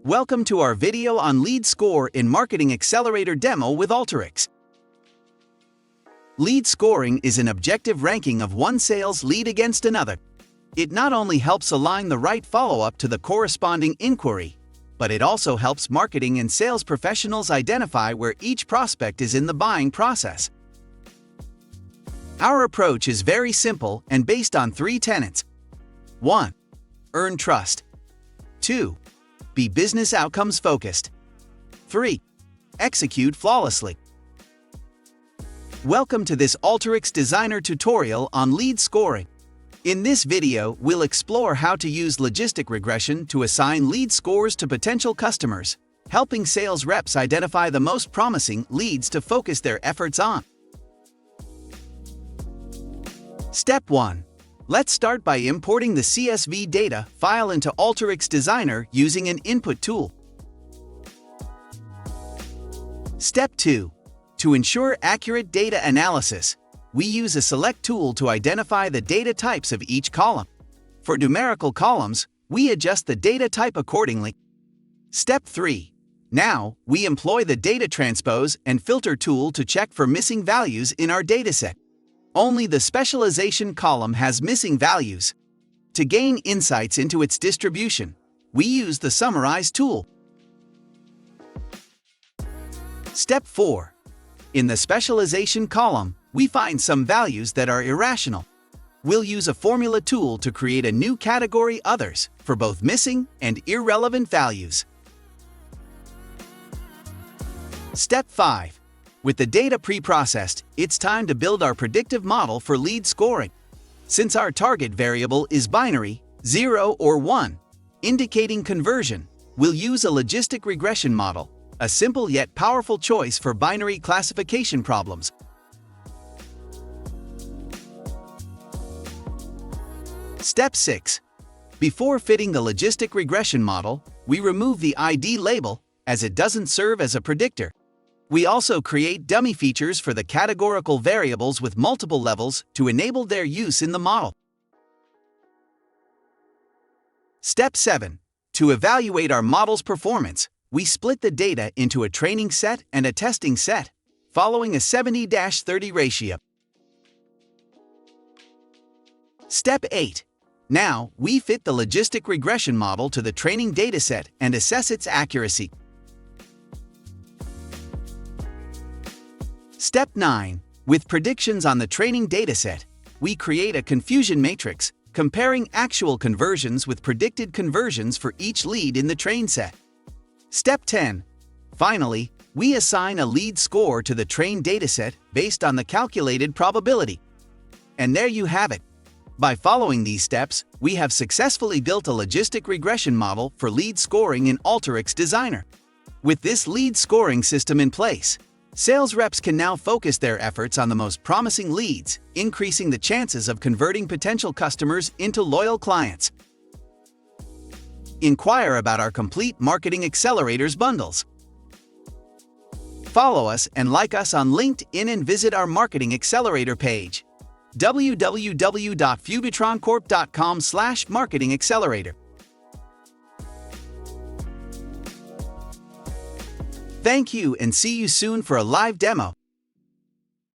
Welcome to our video on Lead Score in Marketing Accelerator demo with Alteryx. Lead scoring is an objective ranking of one sales lead against another. It not only helps align the right follow-up to the corresponding inquiry, but it also helps marketing and sales professionals identify where each prospect is in the buying process. Our approach is very simple and based on 3 tenets. 1. Earn trust. 2. Be business outcomes focused. 3. Execute flawlessly. Welcome to this Alteryx Designer tutorial on lead scoring. In this video, we'll explore how to use logistic regression to assign lead scores to potential customers, helping sales reps identify the most promising leads to focus their efforts on. Step 1. Let's start by importing the CSV data file into Alteryx Designer using an input tool. Step 2. To ensure accurate data analysis, we use a select tool to identify the data types of each column. For numerical columns, we adjust the data type accordingly. Step 3. Now, we employ the data transpose and filter tool to check for missing values in our dataset. Only the specialization column has missing values. To gain insights into its distribution, we use the Summarize tool. Step 4. In the specialization column, we find some values that are irrational. We'll use a formula tool to create a new category Others for both missing and irrelevant values. Step 5. With the data pre-processed, it's time to build our predictive model for lead scoring. Since our target variable is binary, 0 or 1, indicating conversion, we'll use a logistic regression model, a simple yet powerful choice for binary classification problems. Step 6. Before fitting the logistic regression model, we remove the ID label as it doesn't serve as a predictor. We also create dummy features for the categorical variables with multiple levels to enable their use in the model. Step 7. To evaluate our model's performance, we split the data into a training set and a testing set, following a 70-30 ratio. Step 8. Now, we fit the logistic regression model to the training dataset and assess its accuracy. Step 9. With predictions on the training dataset, we create a confusion matrix, comparing actual conversions with predicted conversions for each lead in the train set. Step 10. Finally, we assign a lead score to the trained dataset based on the calculated probability. And there you have it. By following these steps, we have successfully built a logistic regression model for lead scoring in Alteryx Designer. With this lead scoring system in place, sales reps can now focus their efforts on the most promising leads, increasing the chances of converting potential customers into loyal clients. Inquire about our complete Marketing Accelerators bundles. Follow us and like us on LinkedIn and visit our Marketing Accelerator page, www.fubitroncorp.com/marketingaccelerator. Thank you and see you soon for a live demo.